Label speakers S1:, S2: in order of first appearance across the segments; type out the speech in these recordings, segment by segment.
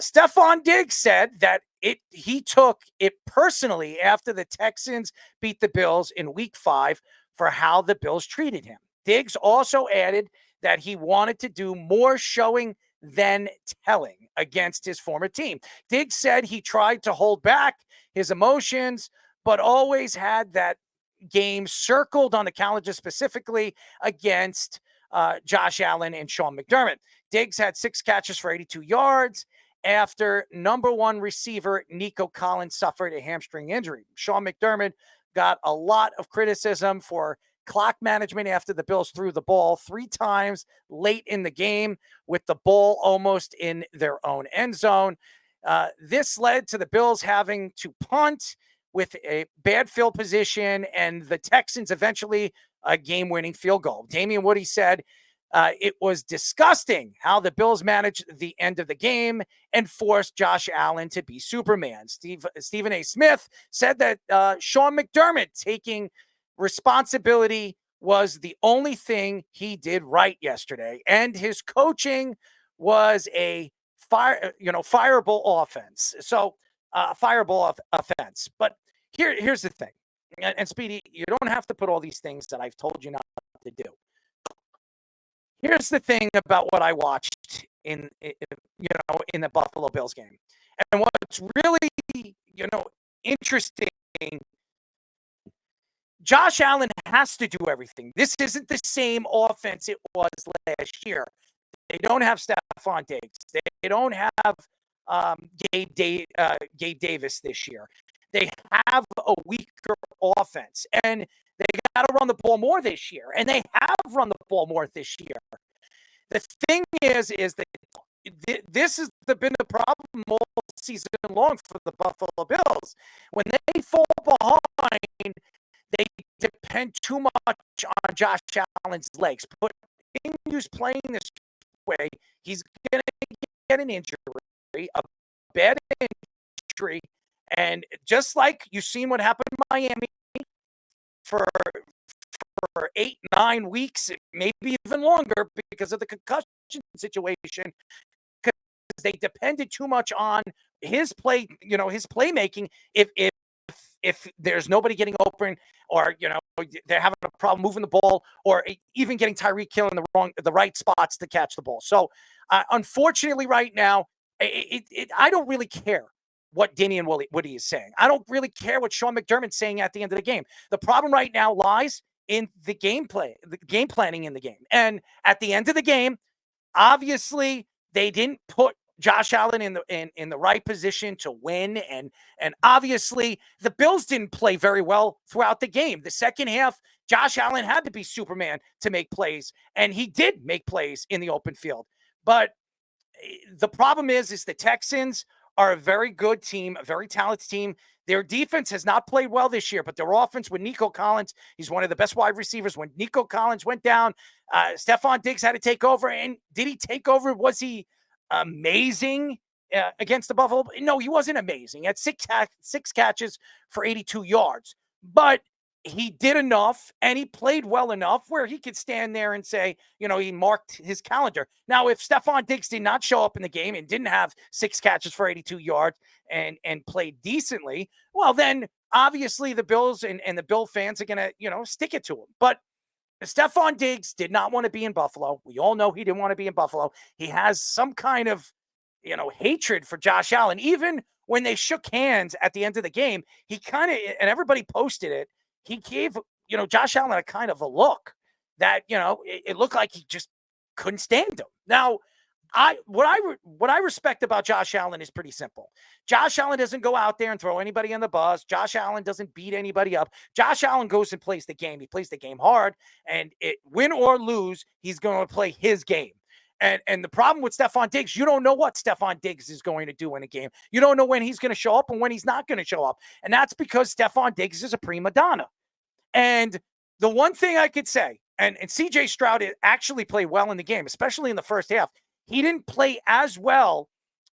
S1: Stephon Diggs said that he took it personally after the Texans beat the Bills in week 5 for how the Bills treated him. Diggs also added that he wanted to do more showing than telling against his former team. Diggs said he tried to hold back his emotions, but always had that game circled on the calendar specifically against Josh Allen and Sean McDermott. Diggs had 6 catches for 82 yards after number 1 receiver Nico Collins suffered a hamstring injury. Sean McDermott got a lot of criticism for clock management after the Bills threw the ball 3 times late in the game with the ball almost in their own end zone. This led to the Bills having to punt with a bad field position and the Texans eventually a game-winning field goal. Damian Woody said, it was disgusting how the Bills managed the end of the game and forced Josh Allen to be Superman. Stephen A. Smith said that Sean McDermott taking responsibility was the only thing he did right yesterday, and his coaching was a fireable offense. So, fireable offense. But here's the thing, and Speedy, you don't have to put all these things that I've told you not to do. Here's the thing about what I watched in the Buffalo Bills game. And what's really, interesting, Josh Allen has to do everything. This isn't the same offense it was last year. They don't have Stephon Diggs. They don't have Gabe Davis this year. They have a weaker offense, and they got to run the ball more this year, and they have run the ball more this year. The thing is that this has been the problem all season long for the Buffalo Bills. When they fall behind, they depend too much on Josh Allen's legs. But continues playing this way, he's going to get an injury, a bad injury. And just like you've seen what happened in Miami for 8-9 weeks, maybe even longer because of the concussion situation, because they depended too much on his play, his playmaking. If there's nobody getting open, or they're having a problem moving the ball, or even getting Tyreek Hill in the right spots to catch the ball. So unfortunately, right now, I don't really care what Damian Woody is saying. I don't really care what Sean McDermott's saying at the end of the game. The problem right now lies in the gameplay, the game planning in the game. And at the end of the game, obviously they didn't put Josh Allen in the right position to win, and obviously the Bills didn't play very well throughout the game. The second half, Josh Allen had to be Superman to make plays, and he did make plays in the open field. But the problem is the Texans are a very good team, a very talented team. Their defense has not played well this year, but their offense with Nico Collins, he's one of the best wide receivers. When Nico Collins went down, Stephon Diggs had to take over. And did he take over? Was he amazing against the Buffalo? No, he wasn't amazing. He had six catches for 82 yards. But he did enough, and he played well enough where he could stand there and say, he marked his calendar. Now, if Stephon Diggs did not show up in the game and didn't have 6 catches for 82 yards and played decently, well, then obviously the Bills and the Bill fans are going to, stick it to him. But Stephon Diggs did not want to be in Buffalo. We all know he didn't want to be in Buffalo. He has some kind of, hatred for Josh Allen. Even when they shook hands at the end of the game, he kind of, and everybody posted it, he gave, Josh Allen a kind of a look that, it looked like he just couldn't stand him. Now, what I respect about Josh Allen is pretty simple. Josh Allen doesn't go out there and throw anybody on the bus. Josh Allen doesn't beat anybody up. Josh Allen goes and plays the game. He plays the game hard, and win or lose, he's going to play his game. And the problem with Stephon Diggs, you don't know what Stephon Diggs is going to do in a game. You don't know when he's going to show up and when he's not going to show up. And that's because Stephon Diggs is a prima donna. And the one thing I could say, and C.J. Stroud actually played well in the game, especially in the first half. He didn't play as well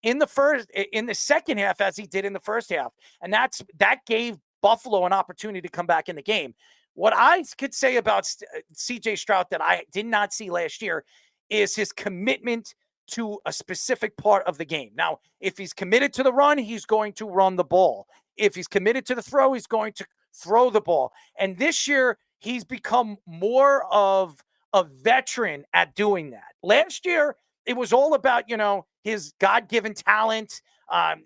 S1: in the second half as he did in the first half. And that gave Buffalo an opportunity to come back in the game. What I could say about C.J. Stroud that I did not see last year is his commitment to a specific part of the game. Now, if he's committed to the run, he's going to run the ball. If he's committed to the throw, he's going to throw the ball. And this year, he's become more of a veteran at doing that. Last year, it was all about, his God-given talent.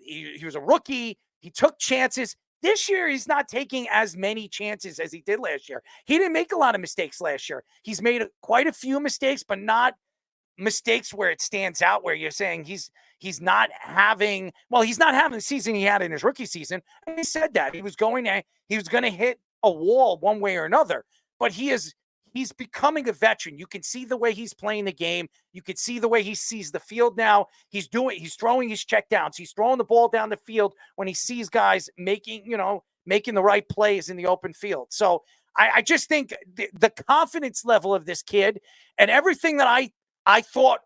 S1: He was a rookie. He took chances. This year, he's not taking as many chances as he did last year. He didn't make a lot of mistakes last year. He's made quite a few mistakes, but not mistakes where it stands out, where you're saying he's not having the season he had in his rookie season. And he said that he was going to hit a wall one way or another, but he's becoming a veteran. You can see the way he's playing the game. You can see the way he sees the field now. He's throwing his checkdowns. He's throwing the ball down the field when he sees guys making the right plays in the open field. So I just think the confidence level of this kid and everything that I thought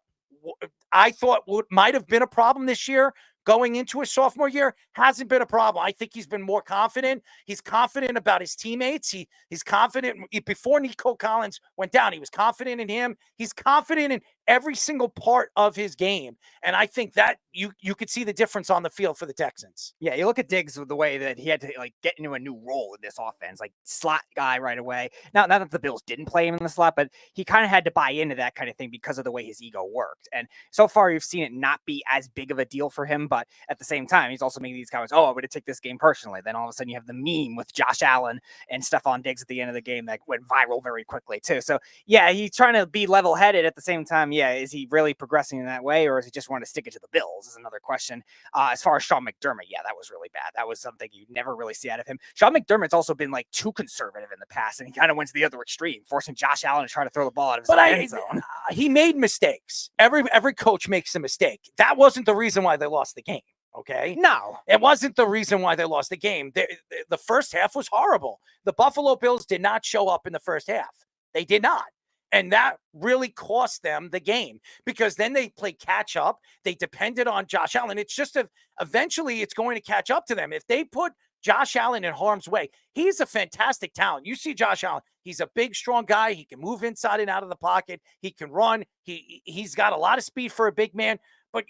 S1: might have been a problem this year going into his sophomore year hasn't been a problem. I think he's been more confident. He's confident about his teammates. He's confident. Before Nico Collins went down, he was confident in him. He's confident in every single part of his game. And I think that you could see the difference on the field for the Texans.
S2: Yeah, you look at Diggs with the way that he had to get into a new role in this offense, like slot guy right away. Now, not that the Bills didn't play him in the slot, but he kind of had to buy into that kind of thing because of the way his ego worked. And so far, you've seen it not be as big of a deal for him, but at the same time, he's also making these comments, I'm going to take this game personally. Then all of a sudden you have the meme with Josh Allen and Stephon Diggs at the end of the game that went viral very quickly too. So yeah, he's trying to be level-headed at the same time. Yeah, is he really progressing in that way, or is he just want to stick it to the Bills is another question. As far as Sean McDermott, yeah, that was really bad. That was something you never really see out of him. Sean McDermott's also been too conservative in the past, and he kind of went to the other extreme, forcing Josh Allen to try to throw the ball out of his end zone.
S1: He made mistakes. Every coach makes a mistake. That wasn't the reason why they lost the game. Okay.
S2: No,
S1: it wasn't the reason why they lost the game. The first half was horrible. The Buffalo Bills did not show up in the first half. They did not. And that really cost them the game because then they played catch up. They depended on Josh Allen. It's just eventually it's going to catch up to them. If they put Josh Allen in harm's way, he's a fantastic talent. You see Josh Allen. He's a big, strong guy. He can move inside and out of the pocket. He can run. He's got a lot of speed for a big man. But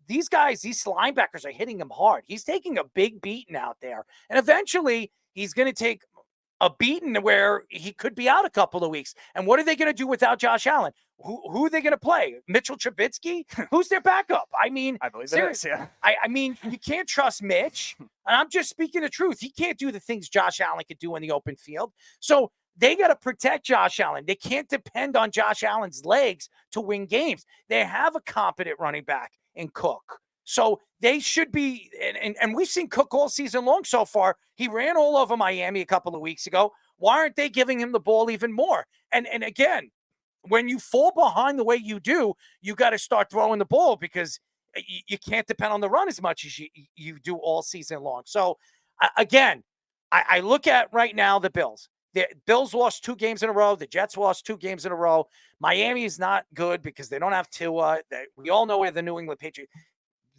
S1: these guys, these linebackers are hitting him hard. He's taking a big beating out there. And eventually, he's going to take a beating where he could be out a couple of weeks. And what are they going to do without Josh Allen? Who are they going to play? Mitchell Trubisky? Who's their backup? I mean,
S2: I believe seriously. Yeah.
S1: I mean, you can't trust Mitch. And I'm just speaking the truth. He can't do the things Josh Allen could do in the open field. So they got to protect Josh Allen. They can't depend on Josh Allen's legs to win games. They have a competent running back in Cook. So they should be, and we've seen Cook all season long so far. He ran all over Miami a couple of weeks ago. Why aren't they giving him the ball even more? And again, when you fall behind the way you do, you got to start throwing the ball because you can't depend on the run as much as you do all season long. So again, I look at right now the Bills. The Bills lost 2 games in a row. The Jets lost 2 games in a row. Miami is not good because they don't have Tua. We all know where the New England Patriots.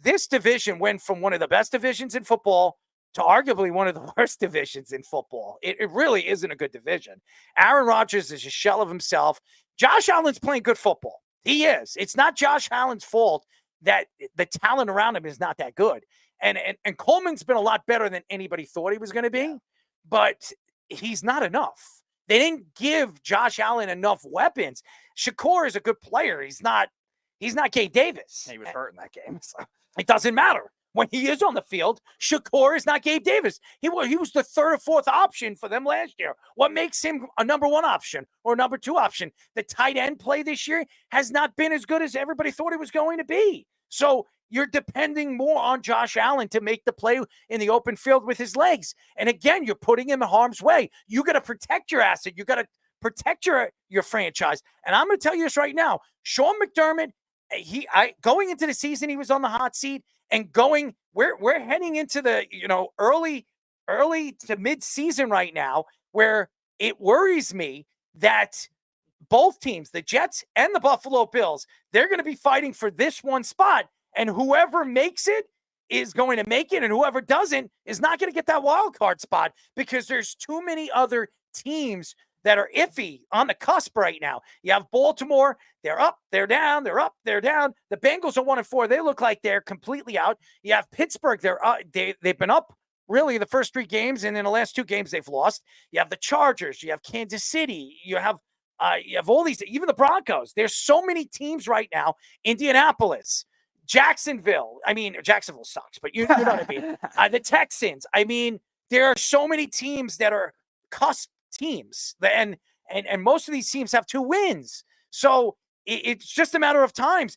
S1: This division went from one of the best divisions in football to arguably one of the worst divisions in football. It really isn't a good division. Aaron Rodgers is a shell of himself. Josh Allen's playing good football. He is. It's not Josh Allen's fault that the talent around him is not that good. And Coleman's been a lot better than anybody thought he was going to be, but he's not enough. They didn't give Josh Allen enough weapons. Shakur is a good player. He's not Gabe Davis.
S2: He was hurt in that game. So.
S1: It doesn't matter. When he is on the field, Shakur is not Gabe Davis. He was the 3rd or 4th option for them last year. What makes him a number 1 option or number 2 option? The tight end play this year has not been as good as everybody thought it was going to be. So you're depending more on Josh Allen to make the play in the open field with his legs. And again, you're putting him in harm's way. You got to protect your asset. You got to protect your franchise. And I'm going to tell you this right now. Sean McDermott, going into the season, he was on the hot seat, and we're heading into the early to mid-season right now, where it worries me that both teams, the Jets and the Buffalo Bills, they're going to be fighting for this one spot, and whoever makes it is going to make it, and whoever doesn't is not going to get that wild card spot because there's too many other teams that are iffy on the cusp right now. You have Baltimore, they're up, they're down, they're up, they're down. The Bengals are 1-4. They look like they're completely out. You have Pittsburgh, they've been up really the first 3 games, and in the last 2 games they've lost. You have the Chargers, you have Kansas City, you have all these, even the Broncos. There's so many teams right now. Indianapolis, Jacksonville. I mean, Jacksonville sucks, but you know what I mean. The Texans. I mean, there are so many teams that are cusp teams, and most of these teams have 2 wins. So it's just a matter of time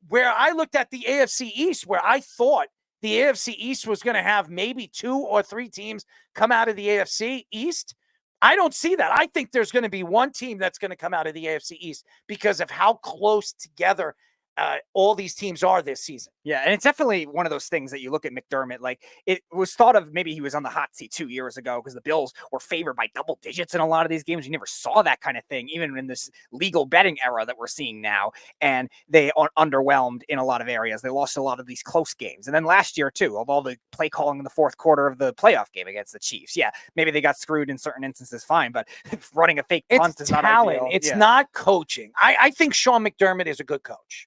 S1: where I looked at the AFC East, where I thought the AFC East was going to have maybe 2 or 3 teams come out of the AFC East. I don't see that. I think there's going to be one team that's going to come out of the AFC East because of how close together all these teams are this season.
S2: Yeah, and it's definitely one of those things that you look at McDermott, like it was thought of maybe he was on the hot seat 2 years ago because the Bills were favored by double digits in a lot of these games. You never saw that kind of thing, even in this legal betting era that we're seeing now. And they are underwhelmed in a lot of areas. They lost a lot of these close games. And then last year, too, of all the play calling in the fourth quarter of the playoff game against the Chiefs. Yeah, maybe they got screwed in certain instances, fine, but running a fake punt is
S1: talent.
S2: not ideal.
S1: It's not coaching. I think Sean McDermott is a good coach.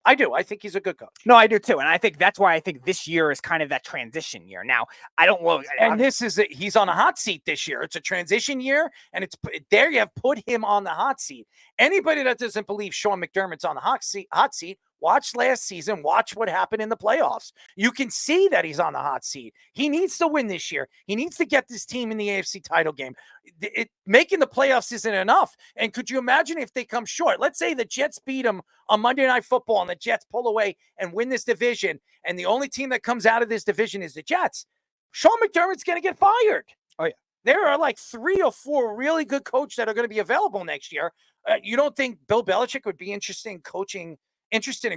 S1: I do. I think he's a good coach.
S2: No, I do too. And I think that's why I think this year is kind of that transition year. Now, I don't know.
S1: And he's on a hot seat this year. It's a transition year, and it's there. You have put him on the hot seat. Anybody that doesn't believe Sean McDermott's on the hot seat, watch last season. Watch what happened in the playoffs. You can see that he's on the hot seat. He needs to win this year. He needs to get this team in the AFC title game. Making the playoffs isn't enough. And could you imagine if they come short? Let's say the Jets beat them on Monday Night Football and the Jets pull away and win this division, and the only team that comes out of this division is the Jets. Sean McDermott's going to get fired.
S2: Oh, yeah.
S1: There are like 3 or 4 really good coaches that are going to be available next year. You don't think Bill Belichick would be interested in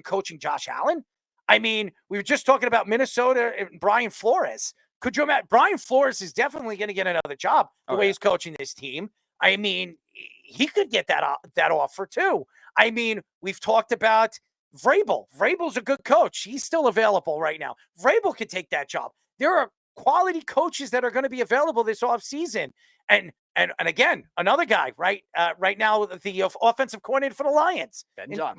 S1: coaching Josh Allen? I mean, we were just talking about Minnesota and Brian Flores. Could you imagine? Brian Flores is definitely going to get another job the way he's coaching this team. I mean, he could get that offer too. I mean, we've talked about Vrabel. Vrabel's a good coach. He's still available right now. Vrabel could take that job. There are quality coaches that are going to be available this offseason. And again, another guy, right now, the offensive coordinator for the Lions,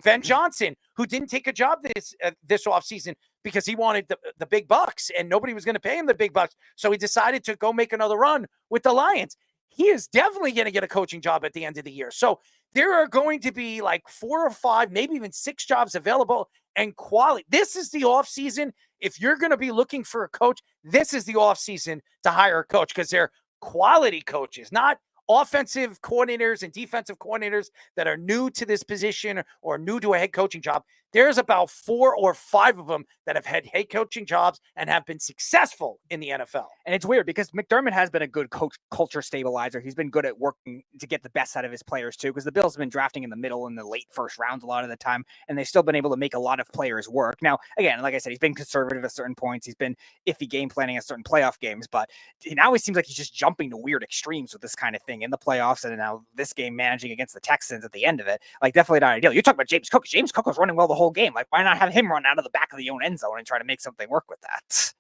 S1: Ben Johnson, who didn't take a job this offseason because he wanted the big bucks and nobody was going to pay him the big bucks. So he decided to go make another run with the Lions. He is definitely going to get a coaching job at the end of the year. So there are going to be like 4 or 5, maybe even 6 jobs available, and quality. This is the offseason. If you're going to be looking for a coach, this is the offseason to hire a coach because they're quality coaches, not offensive coordinators and defensive coordinators that are new to this position or new to a head coaching job. There's about 4 or 5 of them that have had head coaching jobs and have been successful in the NFL.
S2: And it's weird because McDermott has been a good culture stabilizer. He's been good at working to get the best out of his players too, because the Bills have been drafting in the middle and the late first rounds a lot of the time, and they've still been able to make a lot of players work. Now, again, like I said, he's been conservative at certain points. He's been iffy game planning at certain playoff games, but now it seems like he's just jumping to weird extremes with this kind of thing in the playoffs, and now this game managing against the Texans at the end of it. Like, definitely not ideal. You talk about James Cook. James Cook was running well the whole game. Like, why not have him run out of the back of the own end zone and try to make something work with that?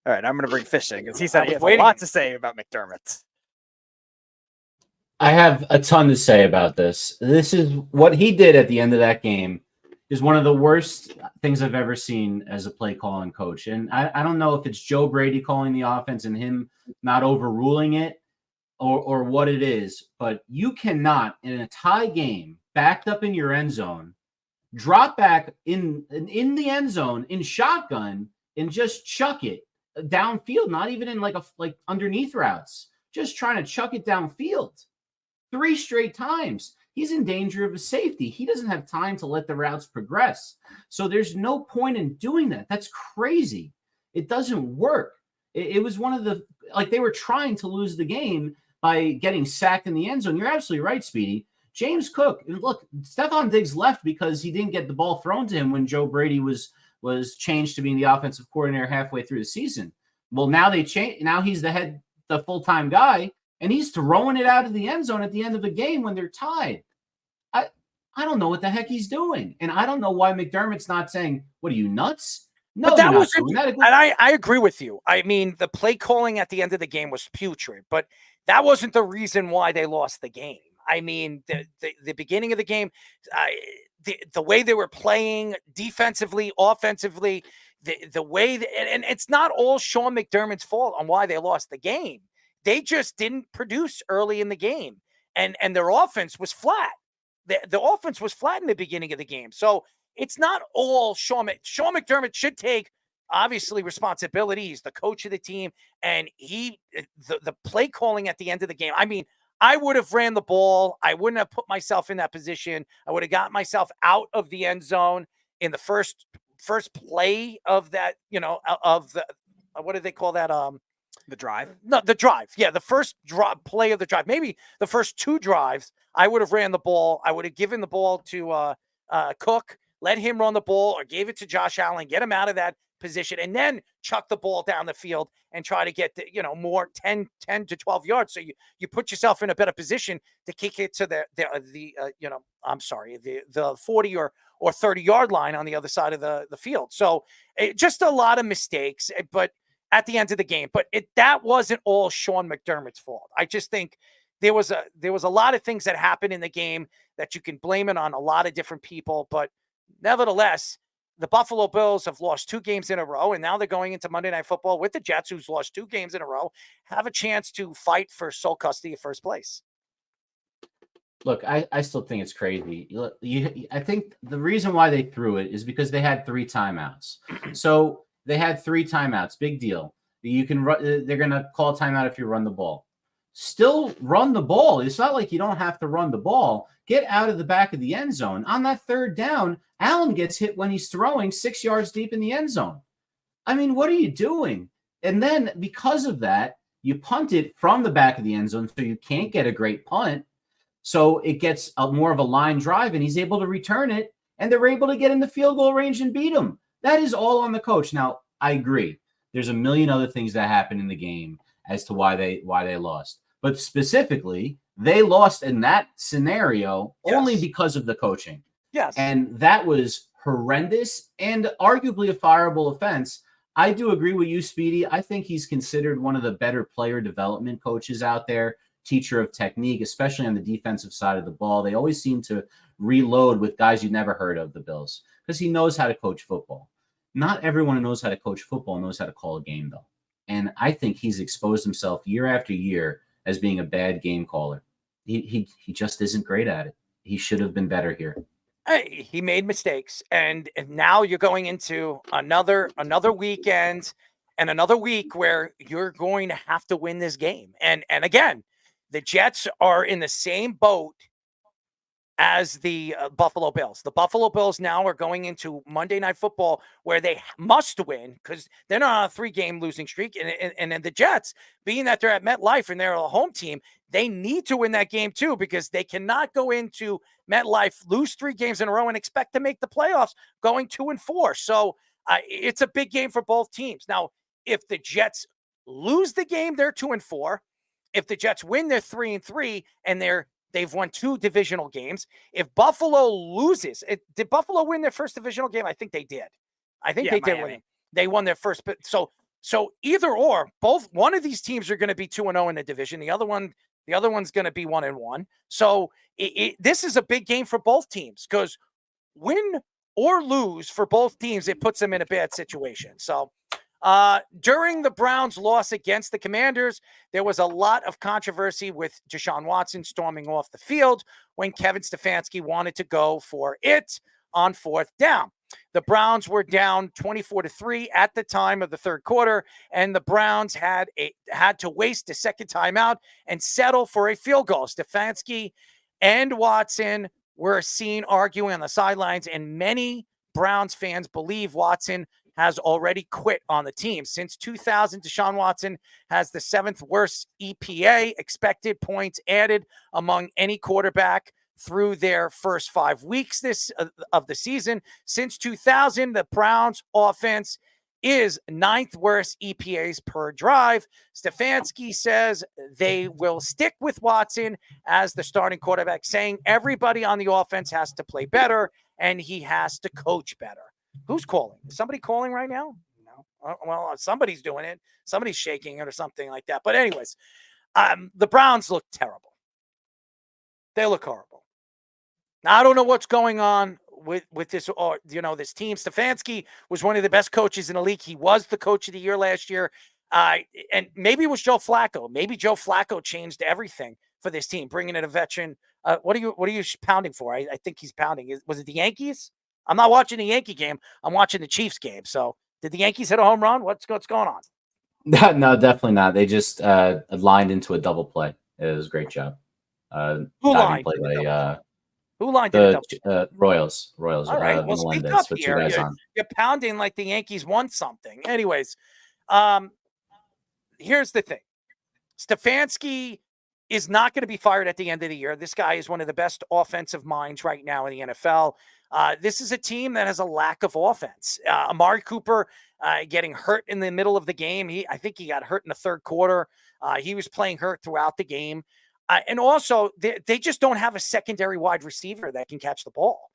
S2: All right, I'm going to bring Fish in because he said he has a lot to say about McDermott.
S3: I have a ton to say about this. This is what he did at the end of that game is one of the worst things I've ever seen as a play calling coach. And I don't know if it's Joe Brady calling the offense and him not overruling it or what it is, but you cannot, in a tie game, backed up in your end zone, drop back in the end zone in shotgun and just chuck it downfield, not even in like underneath routes, just trying to chuck it downfield 3 straight times. He's in danger of a safety. He doesn't have time to let the routes progress. So there's no point in doing that. That's crazy. It doesn't work. It was one of the, like, they were trying to lose the game by getting sacked in the end zone. You're absolutely right, Speedy. James Cook, look, Stephon Diggs left because he didn't get the ball thrown to him when Joe Brady was changed to being the offensive coordinator halfway through the season. Well, now they change. Now he's the full-time guy, and he's throwing it out of the end zone at the end of the game when they're tied. I don't know what the heck he's doing, and I don't know why McDermott's not saying, "What are you, nuts?" No,
S1: but that was, and I agree with you. I mean, the play calling at the end of the game was putrid, but that wasn't the reason why they lost the game. I mean, the beginning of the game, the way they were playing defensively, offensively, the way and it's not all Sean McDermott's fault on why they lost the game. They just didn't produce early in the game, and their offense was flat. The offense was flat in the beginning of the game. So it's not all Sean McDermott should take obviously responsibility. He's the coach of the team, and the play calling at the end of the game. I mean, I would have ran the ball. I wouldn't have put myself in that position. I would have got myself out of the end zone in the first play of that, of the what do they call that?
S2: The drive?
S1: No, the drive. Yeah, the first play of the drive. Maybe the first 2 drives, I would have ran the ball. I would have given the ball to Cook, let him run the ball, or gave it to Josh Allen, get him out of that position, and then chuck the ball down the field and try to get more 10 to 12 yards. So you put yourself in a better position to kick it to the 40 or 30 yard line on the other side of the field. So just a lot of mistakes, but at the end of the game, but that wasn't all Sean McDermott's fault. I just think there was a lot of things that happened in the game that you can blame it on a lot of different people, but nevertheless, the Buffalo Bills have lost 2 games in a row, and now they're going into Monday Night Football with the Jets, who's lost 2 games in a row, have a chance to fight for sole custody of first place.
S3: Look, I still think it's crazy. I think the reason why they threw it is because they had 3 timeouts. So they had 3 timeouts. Big deal. You can run. They're going to call a timeout if you run the ball. Still run the ball. It's not like you don't have to run the ball. Get out of the back of the end zone. On that 3rd down, Allen gets hit when he's throwing 6 yards deep in the end zone. I mean, what are you doing? And then because of that, you punt it from the back of the end zone, so you can't get a great punt. So it gets more of a line drive, and he's able to return it, and they're able to get in the field goal range and beat him. That is all on the coach. Now, I agree. There's a million other things that happened in the game as to why they lost. But specifically, they lost in that scenario only because of the coaching.
S1: Yes.
S3: And that was horrendous and arguably a fireable offense. I do agree with you, Speedy. I think he's considered one of the better player development coaches out there, teacher of technique, especially on the defensive side of the ball. They always seem to reload with guys you've never heard of, the Bills, because he knows how to coach football. Not everyone who knows how to coach football knows how to call a game, though. And I think he's exposed himself year after year as being a bad game caller. He just isn't great at it. He should have been better here.
S1: He made mistakes, and now you're going into another weekend and another week where you're going to have to win this game. And again, the Jets are in the same boat as the Buffalo Bills. The Buffalo Bills now are going into Monday Night Football where they must win because they're not on a 3-game losing streak. And then the Jets, being that they're at MetLife and they're a home team, they need to win that game too, because they cannot go into MetLife, lose 3 games in a row and expect to make the playoffs going 2-4. So it's a big game for both teams. Now, if the Jets lose the game, they're 2-4. If the Jets win, they're 3-3, and they've won 2 divisional games. If Buffalo loses, did Buffalo win their first divisional game? I think they did. They did win. They won their first. So either or, one of these teams are going to be 2-0 in the division. The other one's going to be 1-1. So this is a big game for both teams, because win or lose for both teams, it puts them in a bad situation. So during the Browns' loss against the Commanders, there was a lot of controversy with DeShaun Watson storming off the field when Kevin Stefanski wanted to go for it on 4th down. The Browns were down 24-3 at the time of the 3rd quarter, and the Browns had to waste a second timeout and settle for a field goal. Stefanski and Watson were seen arguing on the sidelines, and many Browns fans believe Watson has already quit on the team. Since 2000, DeShaun Watson has the 7th worst EPA, expected points added, among any quarterback through their first 5 weeks of the season. Since 2000, the Browns offense is 9th worst EPAs per drive. Stefanski says they will stick with Watson as the starting quarterback, saying everybody on the offense has to play better and he has to coach better. Who's calling? Is somebody calling right now? No. Well, somebody's doing it. Somebody's shaking it or something like that. But anyways, The Browns look terrible. They look horrible. Now, I don't know what's going on with this, or this team. Stefanski was one of the best coaches in the league. He was the coach of the year last year. And maybe it was Joe Flacco. Maybe Joe Flacco changed everything for this team, bringing in a veteran. What are you pounding for? I think he's pounding. Was it the Yankees? I'm not watching the Yankee game. I'm watching the Chiefs game. So did the Yankees hit a home run? What's going on?
S3: No, definitely not. They just lined into a double play. It was a great job.
S1: Who lined
S3: play by
S1: Who lined it
S3: the Royals.
S1: All right. Well, speak
S3: Melendez
S1: up
S3: with two
S1: here.
S3: guys on.
S1: You're pounding like the Yankees won something. Anyways, here's the thing. Stefanski is not going to be fired at the end of the year. This guy is one of the best offensive minds right now in the NFL. This is a team that has a lack of offense. Amari Cooper getting hurt in the middle of the game. I think he got hurt in the third quarter. He was playing hurt throughout the game. And also, they just don't have a secondary wide receiver that can catch the ball.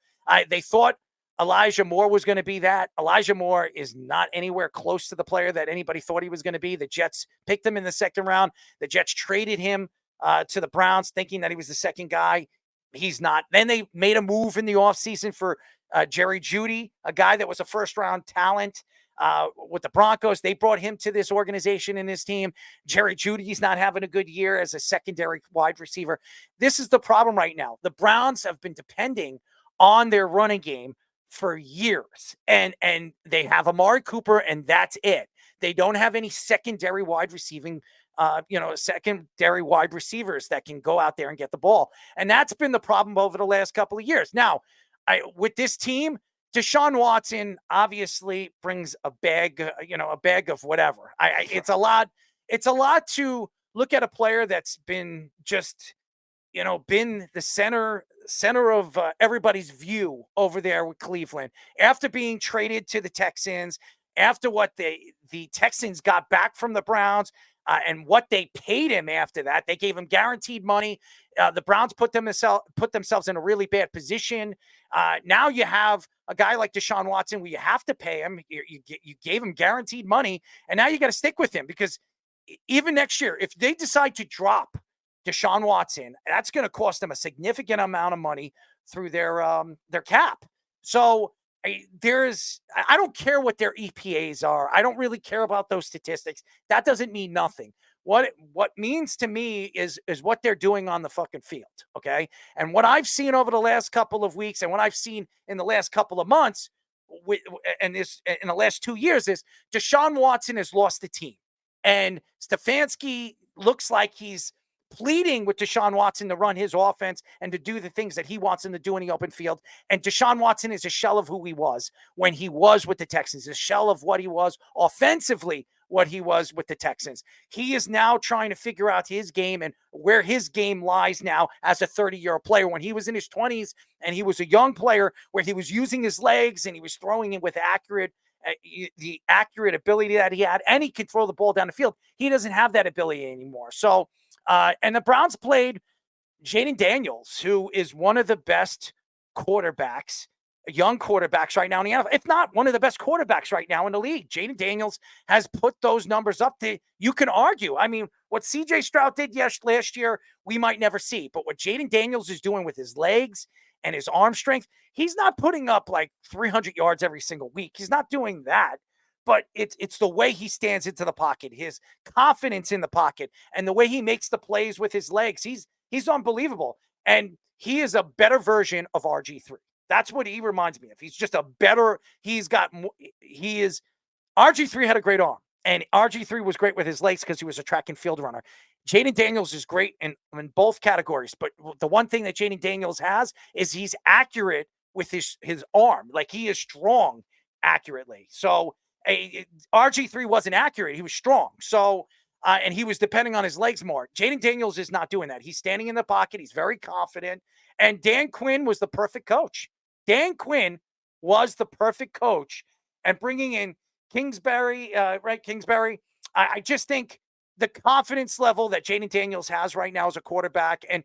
S1: They thought Elijah Moore was going to be that. Elijah Moore is not anywhere close to the player that anybody thought he was going to be. The Jets picked him in the second round. The Jets traded him to the Browns thinking that he was the second guy. He's not. Then they made a move in the offseason for Jerry Jeudy, a guy that was a first-round talent with the Broncos. They brought him to this organization and this team. Jerry Jeudy's not having a good year as a secondary wide receiver. This is the problem right now. The Browns have been depending on their running game for years, and they have Amari Cooper, and that's it. They don't have any secondary wide receiving secondary wide receivers that can go out there and get the ball. And that's been the problem over the last couple of years. Now, with this team, DeShaun Watson obviously brings a bag of whatever. It's a lot to look at a player that's been just, been the center of everybody's view over there with Cleveland after being traded to the Texans, after what the Texans got back from the Browns. And what they paid him after that. They gave him guaranteed money. The Browns put themselves in a really bad position. Now you have a guy like DeShaun Watson where you have to pay him. You gave him guaranteed money, and now you got to stick with him, because even next year, if they decide to drop DeShaun Watson, that's going to cost them a significant amount of money through their cap. So I don't care what their EPAs are. I don't really care about those statistics. That doesn't mean nothing. What means to me is what they're doing on the fucking field. Okay. And what I've seen over the last couple of weeks, and what I've seen in the last couple of months in the last 2 years, is DeShaun Watson has lost the team, and Stefanski looks like he's pleading with DeShaun Watson to run his offense and to do the things that he wants him to do in the open field. And DeShaun Watson is a shell of who he was when he was with the Texans, a shell of what he was offensively, what he was with the Texans. He is now trying to figure out his game and where his game lies now as a 30-year-old player. When he was in his 20s and he was a young player where he was using his legs and he was throwing it with the accurate ability that he had, and he could throw the ball down the field. He doesn't have that ability anymore. So, and the Browns played Jaden Daniels, who is one of the best quarterbacks, young quarterbacks right now in the NFL, if not one of the best quarterbacks right now in the league. Jaden Daniels has put those numbers up. You can argue. I mean, what CJ Stroud did last year, we might never see. But what Jaden Daniels is doing with his legs and his arm strength, he's not putting up like 300 yards every single week. He's not doing that. But it's the way he stands into the pocket, his confidence in the pocket, and the way he makes the plays with his legs. He's unbelievable. And he is a better version of RG3. That's what he reminds me of. He's just RG3 had a great arm, and RG3 was great with his legs because he was a track and field runner. Jaden Daniels is great in both categories. But the one thing that Jaden Daniels has is he's accurate with his arm. Like, he is strong accurately. So, RG3 wasn't accurate. He was strong. So, and he was depending on his legs more. Jaden Daniels is not doing that. He's standing in the pocket. He's very confident. And Dan Quinn was the perfect coach. Dan Quinn was the perfect coach. And bringing in Kingsbury, Kingsbury, I just think the confidence level that Jaden Daniels has right now as a quarterback, and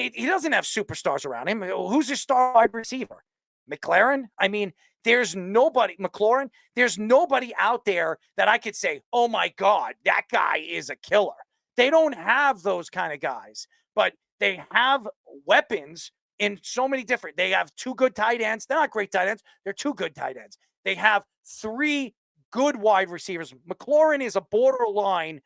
S1: he doesn't have superstars around him. Who's his star wide receiver? McLaurin? I mean, there's nobody out there that I could say, oh my God, that guy is a killer. They don't have those kind of guys, but they have weapons in so many different. They have 2 good tight ends. They're not great tight ends. They're 2 good tight ends. They have 3 good wide receivers. McLaurin is a borderline,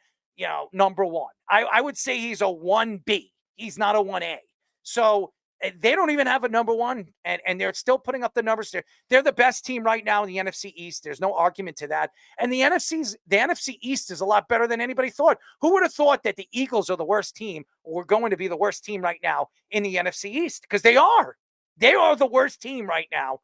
S1: number 1. I would say he's a 1B. He's not a 1A. So they don't even have a number 1, and they're still putting up the numbers. They're the best team right now in the NFC East. There's no argument to that. And the NFC East is a lot better than anybody thought. Who would have thought that the Eagles are the worst team, or were going to be the worst team right now in the NFC East? Because they are. They are the worst team right now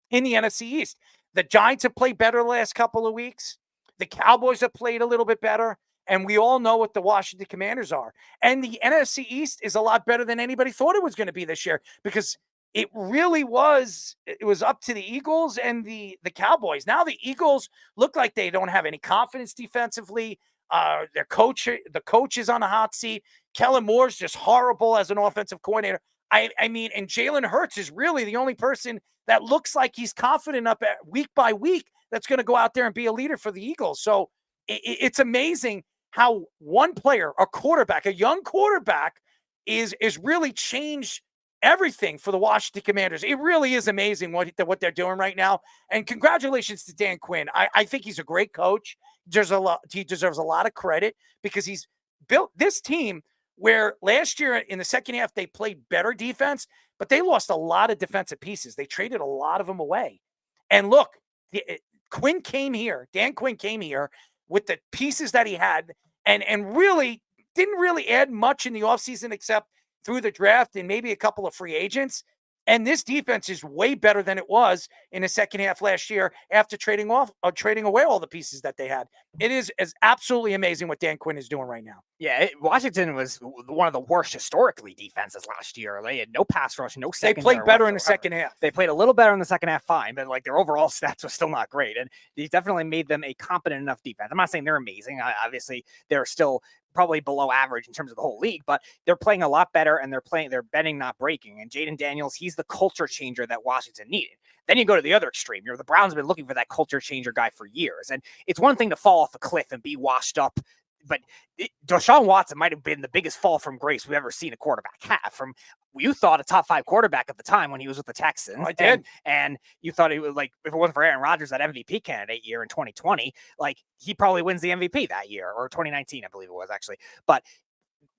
S1: in the NFC East. The Giants have played better the last couple of weeks. The Cowboys have played a little bit better. And we all know what the Washington Commanders are. And the NFC East is a lot better than anybody thought it was going to be this year, because it really was. It was up to the Eagles and the Cowboys. Now the Eagles look like they don't have any confidence defensively. The coach is on the hot seat. Kellen Moore's just horrible as an offensive coordinator. I mean, and Jalen Hurts is really the only person that looks like he's confident up at week by week that's going to go out there and be a leader for the Eagles. So it's amazing how one player, a young quarterback, is really changed everything for the Washington Commanders. It really is amazing what they're doing right now. And congratulations to Dan Quinn. I think he's a great coach. He deserves a lot of credit, because he's built this team where last year in the second half they played better defense, but they lost a lot of defensive pieces. They traded a lot of them away. And look, Dan Quinn came here with the pieces that he had, and really didn't really add much in the offseason except through the draft and maybe a couple of free agents. And this defense is way better than it was in the second half last year after trading away all the pieces that they had. It is absolutely amazing what Dan Quinn is doing right now.
S2: Yeah, Washington was one of the worst historically defenses last year. They had no pass rush, no second.
S1: They played better in the second half.
S2: They played a little better in the second half, fine, but like their overall stats was still not great. And he definitely made them a competent enough defense. I'm not saying they're amazing. Obviously, they're still probably below average in terms of the whole league, but they're playing a lot better, and they're bending, not breaking. And Jaden Daniels, he's the culture changer that Washington needed. Then you go to the other extreme. The Browns have been looking for that culture changer guy for years. And it's one thing to fall off a cliff and be washed up, but DeShaun Watson might have been the biggest fall from grace we've ever seen a quarterback have. You thought a top 5 quarterback at the time when he was with the Texans.
S1: I did.
S2: And you thought he was, like, if it wasn't for Aaron Rodgers, that MVP candidate year in 2020, like, he probably wins the MVP that year, or 2019, I believe it was actually. But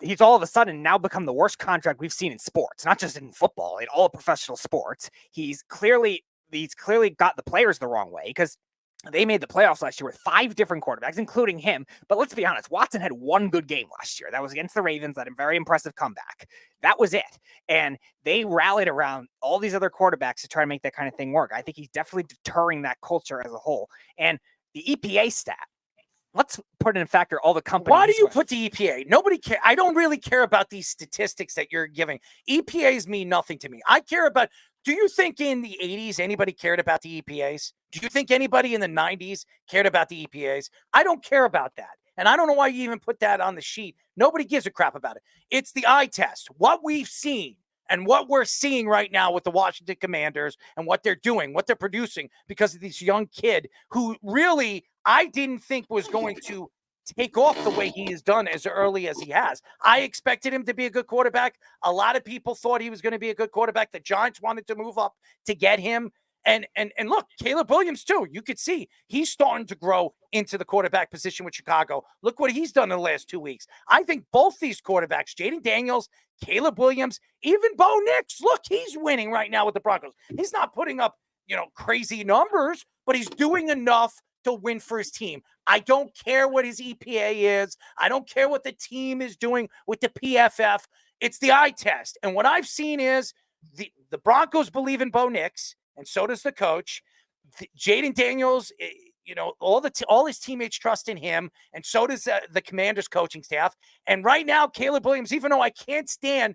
S2: he's all of a sudden now become the worst contract we've seen in sports, not just in football, in all professional sports. He's clearly got the players the wrong way, because they made the playoffs last year with 5 different quarterbacks, including him. But let's be honest, Watson had one good game last year. That was against the Ravens, that a very impressive comeback. That was it. And they rallied around all these other quarterbacks to try to make that kind of thing work. I think he's definitely deterring that culture as a whole. And the EPA stat, let's put in factor all the companies.
S1: Why do you put the EPA? Nobody care. I don't really care about these statistics that you're giving. EPAs mean nothing to me. I care about, do you think in the 80s anybody cared about the EPAs? Do you think anybody in the 90s cared about the EPAs? I don't care about that. And I don't know why you even put that on the sheet. Nobody gives a crap about it. It's the eye test. What we've seen and what we're seeing right now with the Washington Commanders and what they're doing, what they're producing, because of this young kid who really I didn't think was going to take off the way he has done as early as he has. I expected him to be a good quarterback. A lot of people thought he was going to be a good quarterback. The Giants wanted to move up to get him. And look, Caleb Williams too. You could see he's starting to grow into the quarterback position with Chicago. Look what he's done in the last 2 weeks. I think both these quarterbacks, Jaden Daniels, Caleb Williams, even Bo Nix, look, he's winning right now with the Broncos. He's not putting up, crazy numbers, but he's doing enough to win for his team. I don't care what his EPA is. I don't care what the team is doing with the PFF. It's the eye test. And what I've seen is the Broncos believe in Bo Nix, and so does the coach. Jaden Daniels, all his teammates trust in him, and so does the Commanders coaching staff. And right now, Caleb Williams, even though I can't stand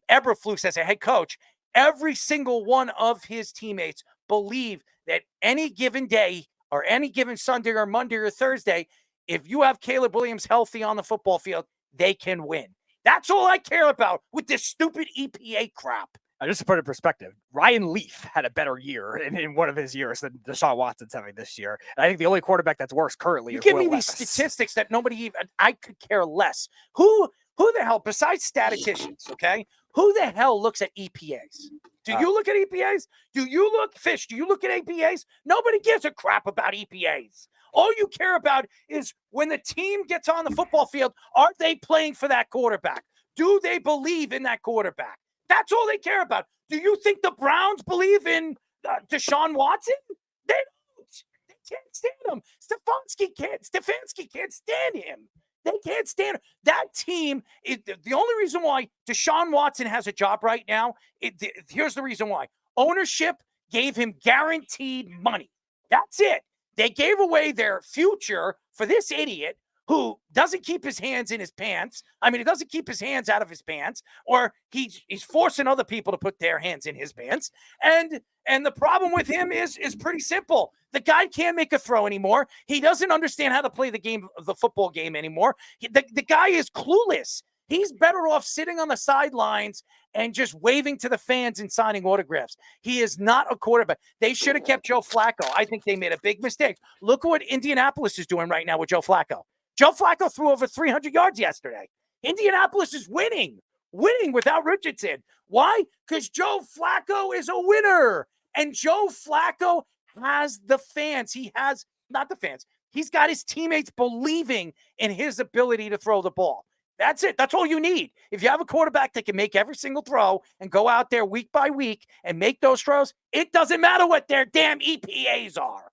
S1: Eberflus as a head coach, every single one of his teammates believe that any given day or any given Sunday or Monday or Thursday, if you have Caleb Williams healthy on the football field, they can win. That's all I care about with this stupid EPA crap.
S2: Just to put it in perspective, Ryan Leaf had a better year in one of his years than DeShaun Watson's having this year. And I think the only quarterback that's worse currently
S1: You
S2: is
S1: give
S2: Will
S1: me
S2: Levis.
S1: these statistics that nobody even, I could care less. Who the hell, besides statisticians, okay? Who the hell looks at EPAs? Do you look at EPAs? Do you look at APAs? Nobody gives a crap about EPAs. All you care about is when the team gets on the football field, are they playing for that quarterback? Do they believe in that quarterback? That's all they care about. Do you think the Browns believe in DeShaun Watson? They don't. They can't stand him. Stefanski can't stand him. They can't stand him. That team is the only reason why DeShaun Watson has a job right now. Here's the reason why. Ownership gave him guaranteed money. That's it. They gave away their future for this idiot who doesn't keep his hands in his pants. I mean, he doesn't keep his hands out of his pants, or he's forcing other people to put their hands in his pants. And the problem with him is pretty simple. The guy can't make a throw anymore. He doesn't understand how to play the football game anymore. The guy is clueless. He's better off sitting on the sidelines and just waving to the fans and signing autographs. He is not a quarterback. They should have kept Joe Flacco. I think they made a big mistake. Look at what Indianapolis is doing right now with Joe Flacco. Joe Flacco threw over 300 yards yesterday. Indianapolis is winning without Richardson. Why? Because Joe Flacco is a winner. And Joe Flacco has the fans. Not the fans. He's got his teammates believing in his ability to throw the ball. That's it. That's all you need. If you have a quarterback that can make every single throw and go out there week by week and make those throws, it doesn't matter what their damn EPAs are.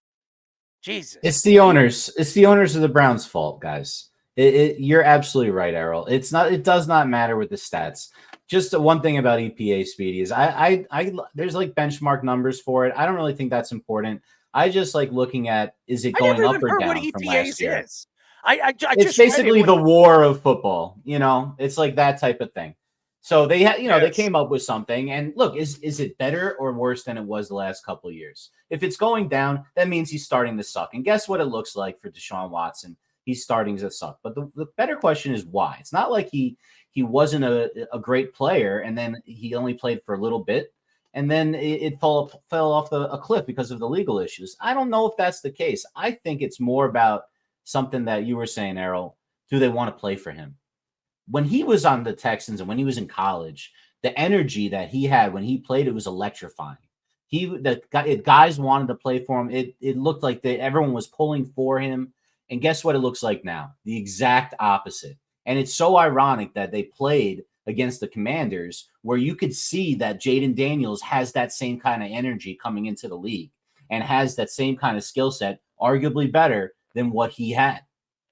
S1: Jesus.
S3: It's the owners. It's the owners of the Browns' fault, guys. You're absolutely right, Errol. It's not. It does not matter with the stats. Just one thing about EPA, Speedy, is I there's like benchmark numbers for it. I don't really think that's important. I just like looking at, is it going up or down from last year?
S1: Is.
S3: It's basically the war of football. You know, it's like that type of thing. So they had, they came up with something. And look, is it better or worse than it was the last couple of years? If it's going down, that means he's starting to suck. And guess what it looks like for DeShaun Watson? He's starting to suck. But the better question is why. It's not like he wasn't a great player and then he only played for a little bit and then it fell off a cliff because of the legal issues. I don't know if that's the case. I think it's more about something that you were saying, Errol. Do they want to play for him? When he was on the Texans and when he was in college, the energy that he had when he played, it was electrifying. Guys wanted to play for him. It looked like everyone was pulling for him. And guess what it looks like now? The exact opposite. And it's so ironic that they played against the Commanders where you could see that Jaden Daniels has that same kind of energy coming into the league and has that same kind of skill set, arguably better than what he had.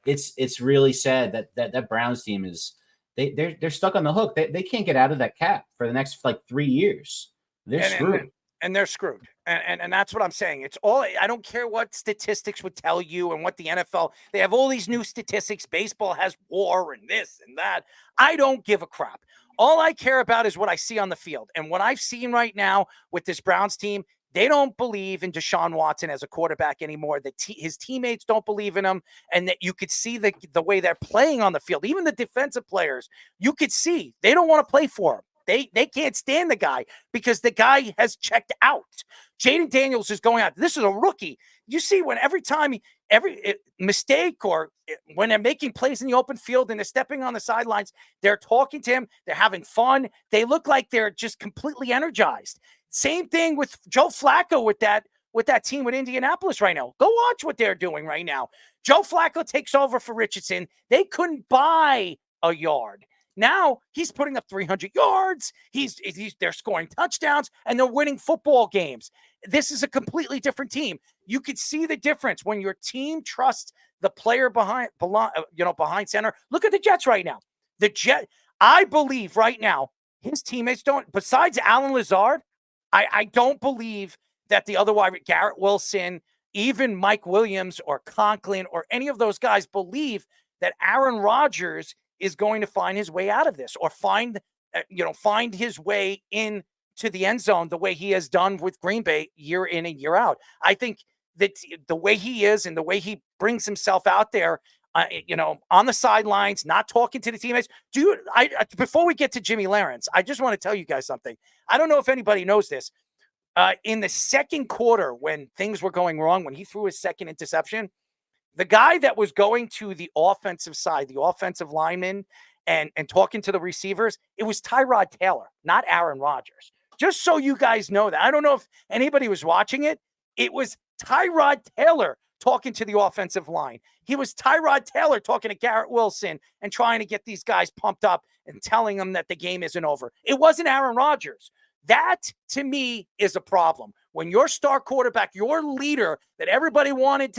S3: It's really sad that Browns team is they're stuck on the hook. They can't get out of that cap for the next 3 years. They're screwed.
S1: And they're screwed. And that's what I'm saying. It's all, I don't care what statistics would tell you and what the NFL, they have all these new statistics. Baseball has WAR and this and that. I don't give a crap. All I care about is what I see on the field. And what I've seen right now with this Browns team, they don't believe in DeShaun Watson as a quarterback anymore. His teammates don't believe in him. And that you could see the way they're playing on the field. Even the defensive players, you could see they don't want to play for him. They can't stand the guy because the guy has checked out. Jaden Daniels is going out. This is a rookie. You see when every mistake or when they're making plays in the open field and they're stepping on the sidelines, they're talking to him. They're having fun. They look like they're just completely energized. Same thing with Joe Flacco with that team with Indianapolis right now. Go watch what they're doing right now. Joe Flacco takes over for Richardson. They couldn't buy a yard. Now he's putting up 300 yards. They're scoring touchdowns and they're winning football games. This is a completely different team. You could see the difference when your team trusts the player behind center. Look at the Jets right now. I believe right now his teammates don't. Besides Alan Lazard, I don't believe that the other wide, Garrett Wilson, even Mike Williams or Conklin or any of those guys believe that Aaron Rodgers is going to find his way out of this or find his way into the end zone the way he has done with Green Bay year in and year out. I think that the way he is and the way he brings himself out there on the sidelines, not talking to the teammates. Before we get to Jimmy Lawrence, I just want to tell you guys something. I don't know if anybody knows this. In the second quarter, when things were going wrong, when he threw his second interception, the guy that was going to the offensive side, the offensive lineman, and talking to the receivers, it was Tyrod Taylor, not Aaron Rodgers. Just so you guys know that. I don't know if anybody was watching it. It was Tyrod Taylor talking to the offensive line. He was Tyrod Taylor talking to Garrett Wilson and trying to get these guys pumped up and telling them that the game isn't over. It wasn't Aaron Rodgers. That, to me, is a problem. When your star quarterback, your leader that everybody wanted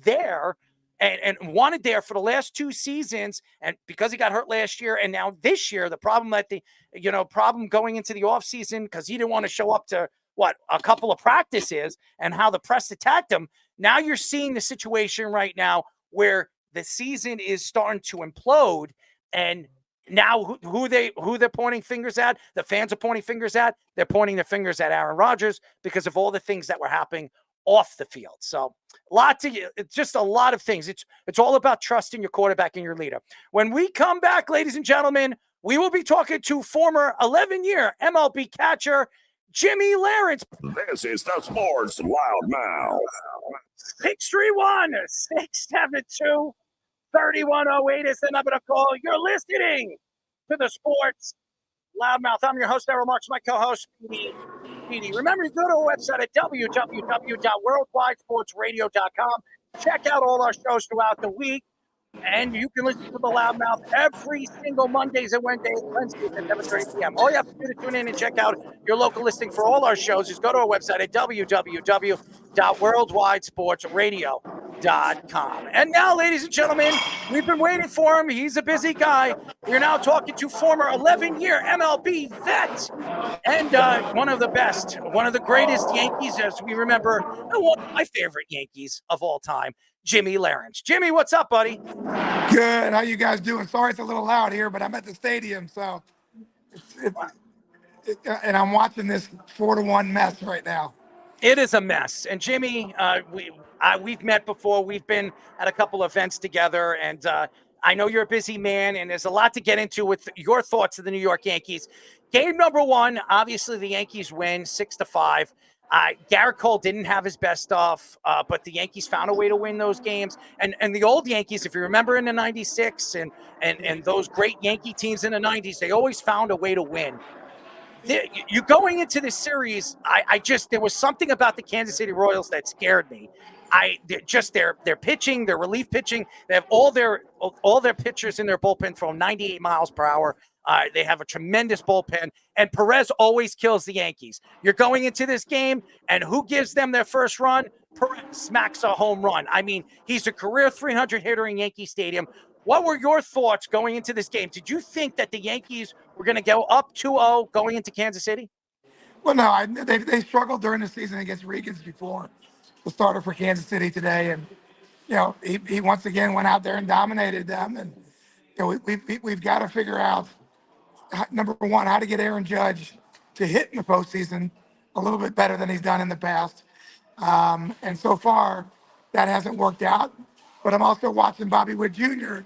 S1: there and wanted there for the last 2 seasons, and because he got hurt last year and now this year, the problem problem going into the offseason because he didn't want to show up to a couple of practices and how the press attacked him. Now you're seeing the situation right now where the season is starting to implode, and now who they're pointing fingers at, the fans are pointing fingers at, they're pointing their fingers at Aaron Rodgers because of all the things that were happening off the field. So it's just a lot of things. It's all about trusting your quarterback and your leader. When we come back, ladies and gentlemen, we will be talking to former 11-year MLB catcher Jimmy Lawrence.
S4: This is the Sports Loudmouth.
S1: 631-672-3108 is the number to call. You're listening to the Sports Loudmouth. I'm your host, Errol Marks, my co-host, Petey. Remember to go to our website at www.worldwidesportsradio.com. Check out all our shows throughout the week. And you can listen to the Loudmouth every single Mondays and Wednesdays at 7:30 p.m. All you have to do to tune in and check out your local listing for all our shows is go to our website at www.worldwidesportsradio.com. And now, ladies and gentlemen, we've been waiting for him. He's a busy guy. We're now talking to former 11-year MLB vet and one of the best, one of the greatest Yankees, as we remember, one of my favorite Yankees of all time, Jimmy Lawrence. Jimmy, what's up, buddy?
S5: Good. How you guys doing? Sorry it's a little loud here, but I'm at the stadium, so and I'm watching this 4-1 mess right now.
S1: It is a mess. And Jimmy, we've met before. We've been at a couple events together, and I know you're a busy man, and there's a lot to get into with your thoughts of the New York Yankees. Game number 1, obviously the Yankees win 6-5. Garrett Cole didn't have his best stuff, but the Yankees found a way to win those games. And the old Yankees, if you remember in the 96 and those great Yankee teams in the 90s, they always found a way to win. You going into this series, there was something about the Kansas City Royals that scared me. Their pitching, their relief pitching, they have all their pitchers in their bullpen from 98 miles per hour. They have a tremendous bullpen, and Perez always kills the Yankees. You're going into this game, and who gives them their first run? Perez smacks a home run. I mean, he's a career 300 hitter in Yankee Stadium. What were your thoughts going into this game? Did you think that the Yankees were going to go up 2-0 going into Kansas City?
S5: Well, no, they struggled during the season against Regans before the starter for Kansas City today, and he once again went out there and dominated them. And we've got to figure out, number one, how to get Aaron Judge to hit in the postseason a little bit better than he's done in the past. And so far, that hasn't worked out. But I'm also watching Bobby Witt Jr.,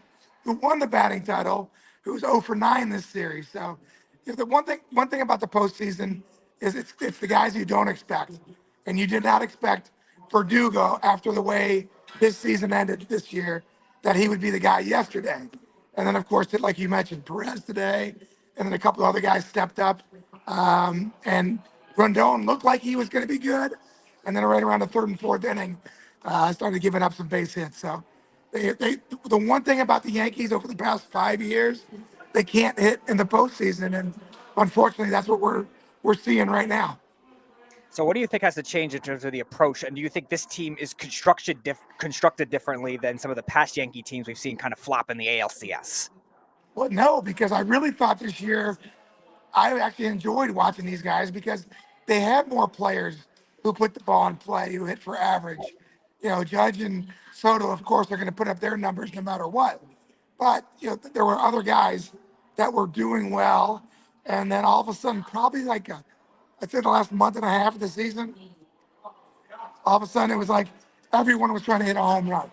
S5: who won the batting title, who's 0 for 9 this series. So the one thing about the postseason is it's the guys you don't expect. And you did not expect Verdugo, after the way his season ended this year, that he would be the guy yesterday. And then, of course, like you mentioned, Perez today, and then a couple of other guys stepped up. And Rondon looked like he was going to be good. And then right around the 3rd and 4th inning, started giving up some base hits. So the one thing about the Yankees over the past 5 years, they can't hit in the postseason. And unfortunately, that's what we're seeing right now.
S2: So what do you think has to change in terms of the approach? And do you think this team is constructed differently than some of the past Yankee teams we've seen kind of flop in the ALCS?
S5: Well, no, because I really thought this year I actually enjoyed watching these guys because they have more players who put the ball in play, who hit for average. Judge and Soto, of course, are going to put up their numbers no matter what. But, there were other guys that were doing well. And then all of a sudden, probably I'd say the last month and a half of the season, all of a sudden it was like everyone was trying to hit a home run.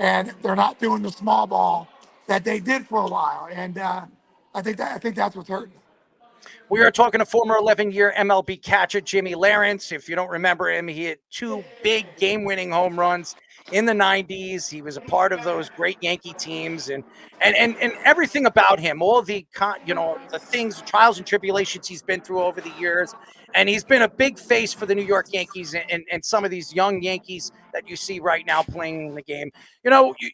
S5: and they're not doing the small ball that they did for a while. And I think that's what's hurting.
S1: We are talking to former 11-year MLB catcher Jimmy Lawrence. If you don't remember him, he hit 2 big game-winning home runs in the 90s. He was a part of those great Yankee teams, and everything about him, all the the things, the trials and tribulations he's been through over the years. And he's been a big face for the New York Yankees and some of these young Yankees that you see right now playing in the game.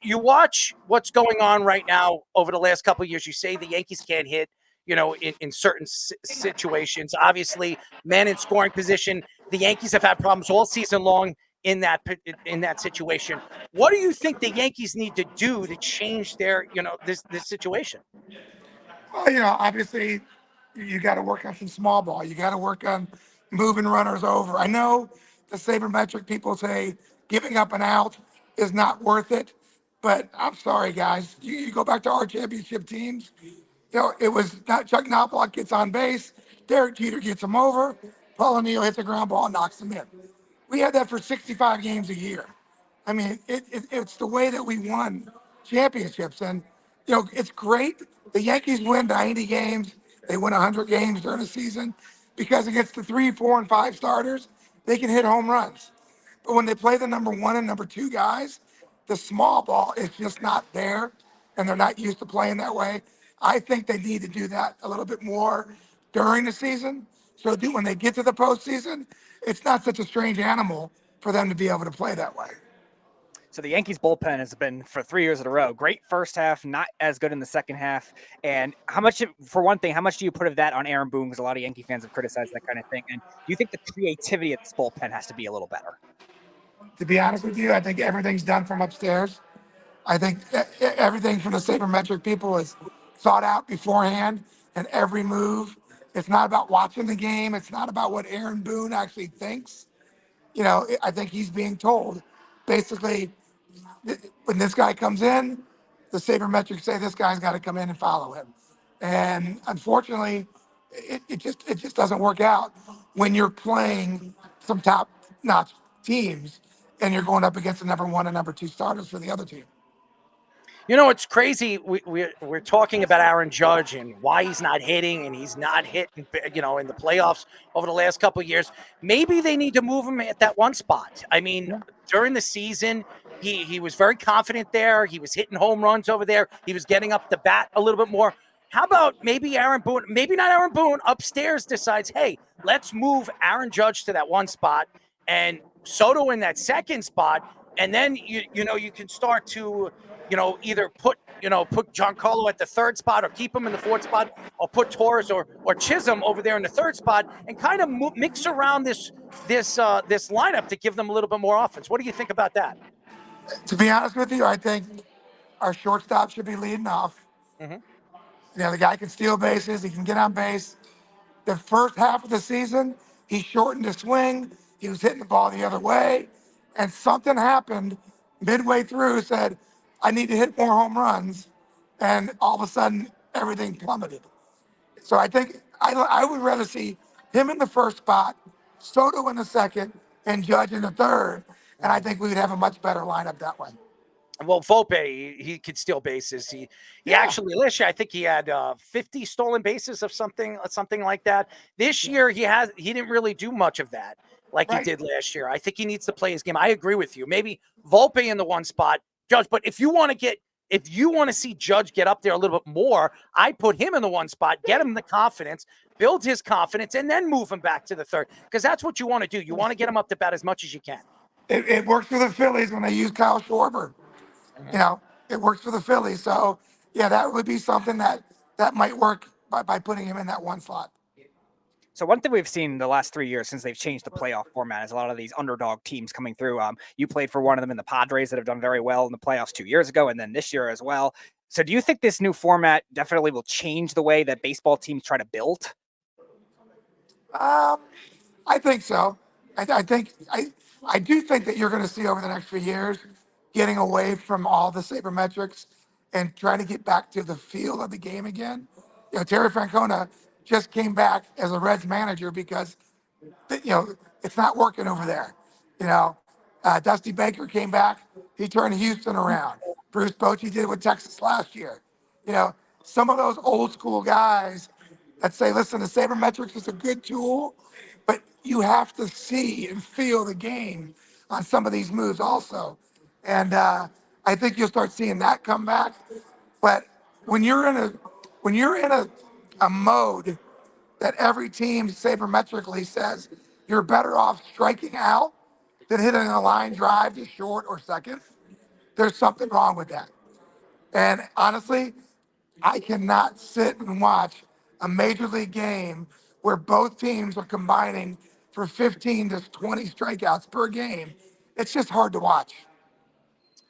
S1: You watch what's going on right now over the last couple of years. You say the Yankees can't hit, in certain situations. Obviously, men in scoring position, the Yankees have had problems all season long in that situation. What do you think the Yankees need to do to change their, this situation?
S5: Well, obviously, you got to work on some small ball. You got to work on moving runners over. I know the sabermetric people say giving up an out is not worth it, but I'm sorry, guys. You go back to our championship teams. It was not Chuck Knopflock gets on base, Derek Jeter gets him over, Paul O'Neill hits a ground ball and knocks him in. We had that for 65 games a year. I mean, it's the way that we won championships. And, it's great. The Yankees win 90 games. They win 100 games during the season because against the 3, 4, and 5 starters, they can hit home runs. But when they play the number 1 and number 2 guys, the small ball is just not there, and they're not used to playing that way. I think they need to do that a little bit more during the season. So when they get to the postseason, it's not such a strange animal for them to be able to play that way.
S2: So the Yankees bullpen has been for 3 years in a row. Great first half, not as good in the second half. And for one thing, how much do you put of that on Aaron Boone? Because a lot of Yankee fans have criticized that kind of thing. And do you think the creativity of this bullpen has to be a little better?
S5: To be honest with you, I think everything's done from upstairs. I think everything from the sabermetric people is thought out beforehand, and every move. It's not about watching the game. It's not about what Aaron Boone actually thinks. I think he's being told, basically, when this guy comes in, the sabermetrics say this guy's got to come in and follow him. And unfortunately, it just doesn't work out when you're playing some top-notch teams and you're going up against the number 1 and number 2 starters for the other team.
S1: It's crazy. We're talking about Aaron Judge and why he's not hitting, and he's not hitting, in the playoffs over the last couple of years. Maybe they need to move him at that one spot. I mean, during the season, he was very confident there. He was hitting home runs over there. He was getting up the bat a little bit more. How about maybe Aaron Boone, maybe not Aaron Boone, upstairs decides, hey, let's move Aaron Judge to that one spot and Soto in that second spot. And then, you can start to, either put Giancarlo at the third spot or keep him in the fourth spot, or put Torres or Chisholm over there in the third spot, and kind of mix around this lineup to give them a little bit more offense. What do you think about that?
S5: To be honest with you, I think our shortstop should be leading off.
S1: Mm-hmm.
S5: The guy can steal bases. He can get on base. The first half of the season, he shortened his swing. He was hitting the ball the other way. And something happened midway through, said, I need to hit more home runs. And all of a sudden, everything plummeted. So I think I would rather see him in the first spot, Soto in the second, and Judge in the third. And I think we would have a much better lineup that way.
S1: Well, Volpe, he could steal bases. He actually, last year, I think he had 50 stolen bases of something like that. This year, he didn't really do much of that like he did last year. I think he needs to play his game. I agree with you. Maybe Volpe in the one spot, Judge. But if you want to see Judge get up there a little bit more, I put him in the one spot, get him the confidence, build his confidence, and then move him back to the third, because that's what you want to do. You want to get him up to bat as much as you can.
S5: It works for the Phillies when they use Kyle Schwarber. It works for the Phillies. So, that would be something that might work by putting him in that one slot.
S2: So one thing we've seen the last 3 years since they've changed the playoff format is a lot of these underdog teams coming through. You played for one of them in the Padres that have done very well in the playoffs 2 years ago, and then this year as well. So do you think this new format definitely will change the way that baseball teams try to build?
S5: I think so. I do think that you're going to see over the next few years getting away from all the sabermetrics and trying to get back to the feel of the game again. Terry Francona just came back as a Reds manager because it's not working over there. Dusty Baker came back. He turned Houston around. Bruce Bochy did it with Texas last year. You know, some of those old school guys that say, listen, the sabermetrics is a good tool, but you have to see and feel the game on some of these moves also. And I think you'll start seeing that come back. But when you're in a mode that every team sabermetrically says you're better off striking out than hitting a line drive to short or second, there's something wrong with that. And honestly, I cannot sit and watch a major league game where both teams are combining for 15 to 20 strikeouts per game. It's just hard to watch.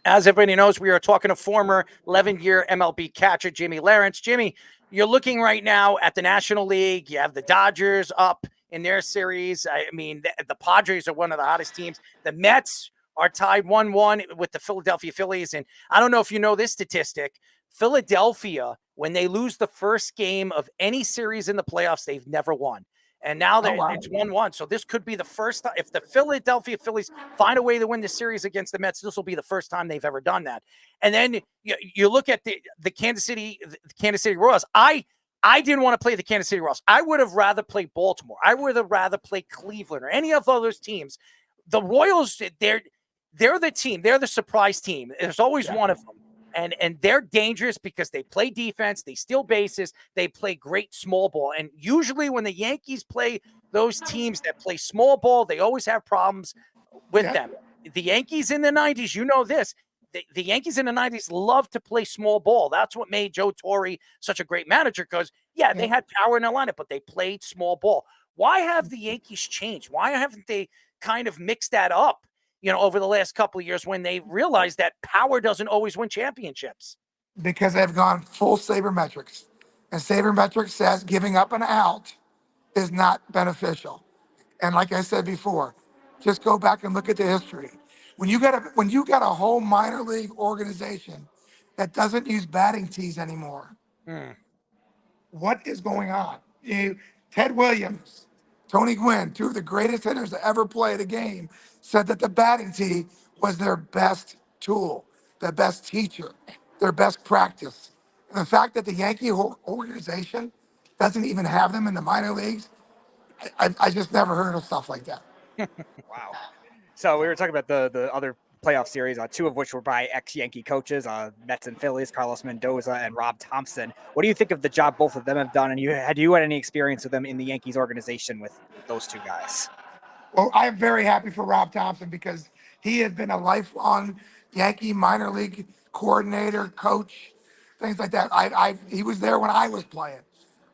S1: As everybody knows, we are talking to former 11-year MLB catcher Jimmy Lawrence. Jimmy, you're looking right now at the National League. You have the Dodgers up in their series. I mean, the Padres are one of the hottest teams. The Mets are tied 1-1 with the Philadelphia Phillies. And I don't know if you know this statistic. Philadelphia, when they lose the first game of any series in the playoffs, they've never won. And now it's 1-1. So this could be the first time. If the Philadelphia Phillies find a way to win the series against the Mets, this will be the first time they've ever done that. And then you look at the Kansas City Royals. I didn't want to play the Kansas City Royals. I would have rather played Baltimore. I would have rather played Cleveland or any of those teams. The Royals, they're the team. They're the surprise team. There's always one of them. And they're dangerous because they play defense, they steal bases, they play great small ball. And usually when the Yankees play those teams that play small ball, they always have problems with them. The Yankees in the 90s, you know this. The Yankees in the 90s loved to play small ball. That's what made Joe Torre such a great manager because, they had power in their lineup, but they played small ball. Why have the Yankees changed? Why haven't they kind of mixed that up? Over the last couple of years when they realized that power doesn't always win championships.
S5: Because they've gone full sabermetrics. And sabermetrics says giving up an out is not beneficial. And like I said before, just go back and look at the history. When you got a whole minor league organization that doesn't use batting tees anymore, what is going on? Ted Williams, Tony Gwynn, two of the greatest hitters to ever play the game, said that the batting tee was their best tool, their best teacher, their best practice. And the fact that the Yankee organization doesn't even have them in the minor leagues, I just never heard of stuff like that.
S2: Wow. So we were talking about the other playoff series, two of which were by ex-Yankee coaches, Mets and Phillies, Carlos Mendoza and Rob Thompson. What do you think of the job both of them have done? And had you had any experience with them in the Yankees organization with those two guys?
S5: Well, I'm very happy for Rob Thompson because he has been a lifelong Yankee minor league coordinator, coach, things like that. He was there when I was playing.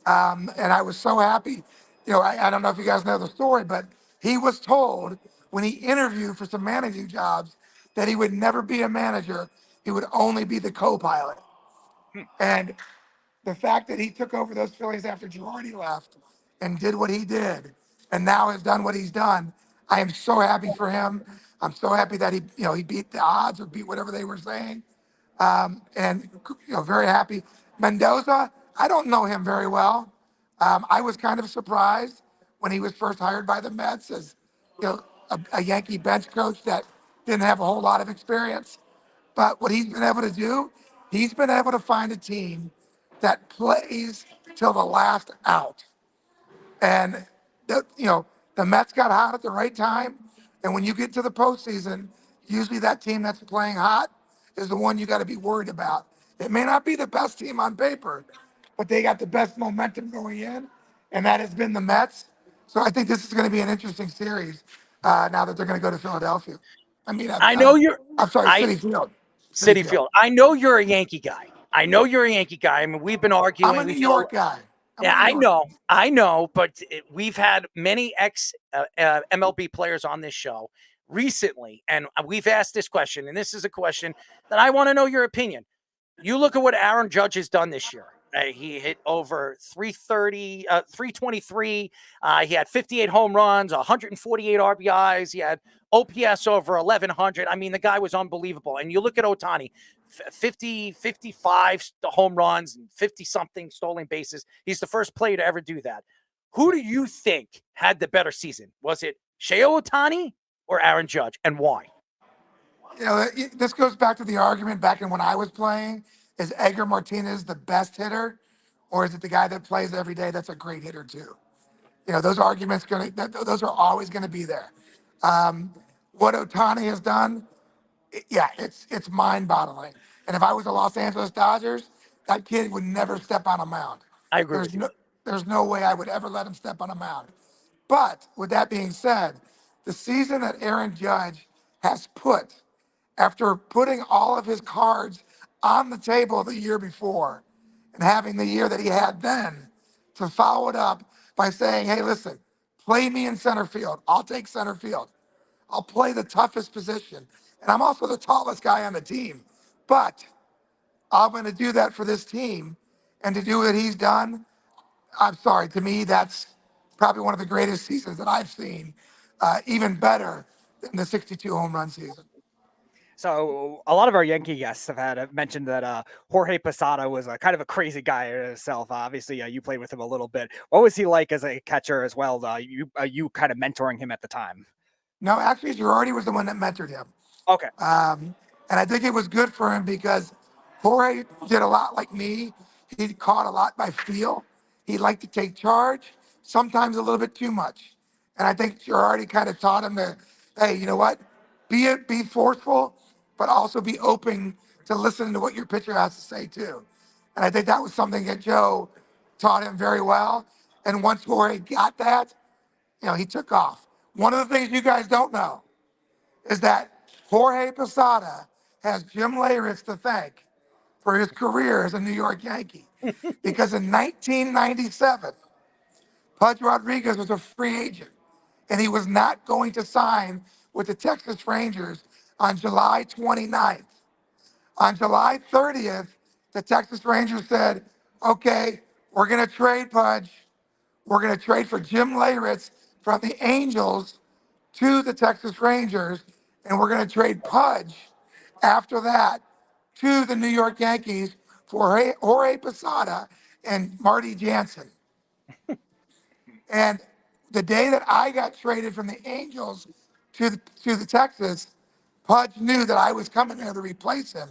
S5: And I was so happy. I don't know if you guys know the story, but he was told when he interviewed for some managing jobs that he would never be a manager. He would only be the co-pilot. And the fact that he took over those Phillies after Girardi left and did what he did and now has done what he's done, I am so happy for him. I'm so happy that he beat the odds or beat whatever they were saying. And very happy. Mendoza, I don't know him very well. I was kind of surprised when he was first hired by the Mets as a Yankee bench coach that didn't have a whole lot of experience. But what he's been able to do, he's been able to find a team that plays till the last out. And the Mets got hot at the right time. And when you get to the postseason, usually that team that's playing hot is the one you got to be worried about. It may not be the best team on paper, but they got the best momentum going in, and that has been the Mets. So I think this is going to be an interesting series now that they're going to go to Philadelphia. I'm sorry, City Field.
S1: City Field. I know you're a Yankee guy. I mean, we've been arguing.
S5: I'm a New York guy.
S1: I know, but we've had many ex-MLB players on this show recently, and we've asked this question, and this is a question that I want to know your opinion. You look at what Aaron Judge has done this year. He hit over 330, 323. He had 58 home runs, 148 RBIs. He had OPS over 1,100. I mean, the guy was unbelievable. And you look at Ohtani, 55 home runs and 50-something stolen bases. He's the first player to ever do that. Who do you think had the better season? Was it Shohei Ohtani or Aaron Judge, and why?
S5: This goes back to the argument back in when I was playing. Is Edgar Martinez the best hitter, or is it the guy that plays every day that's a great hitter too? Those arguments those are always gonna be there. What Otani has done, yeah, it's mind-boggling. And if I was the Los Angeles Dodgers, that kid would never step on a mound.
S1: I agree
S5: There's
S1: with you.
S5: no there's no way I would ever let him step on a mound. But with that being said, the season that Aaron Judge has put, after putting all of his cards on the table the year before and having the year that he had then, to follow it up by saying, hey, listen, play me in center field. I'll take center field. I'll play the toughest position. And I'm also the tallest guy on the team. But I'm going to do that for this team. And to do what he's done, I'm sorry, to me, that's probably one of the greatest seasons that I've seen, even better than the 62 home run season.
S2: So a lot of our Yankee guests have mentioned that Jorge Posada was a kind of a crazy guy himself. Obviously, you played with him a little bit. What was he like as a catcher as well? You kind of mentoring him at the time?
S5: No, actually, Girardi was the one that mentored him.
S2: Okay.
S5: And I think it was good for him because Jorge did a lot like me. He caught a lot by feel. He liked to take charge, sometimes a little bit too much. And I think Girardi kind of taught him to, hey, you know what? Be forceful, but also be open to listening to what your pitcher has to say too. And I think that was something that Joe taught him very well. And once Jorge got that, he took off. One of the things you guys don't know is that Jorge Posada has Jim Leyritz to thank for his career as a New York Yankee. Because in 1997, Pudge Rodriguez was a free agent, and he was not going to sign with the Texas Rangers on July 29th. On July 30th, the Texas Rangers said, okay, we're going to trade Pudge. We're going to trade for Jim Leyritz from the Angels to the Texas Rangers, and we're going to trade Pudge after that to the New York Yankees for Jorge Posada and Marty Jansen. And the day that I got traded from the Angels to the Texas, Pudge knew that I was coming there to replace him.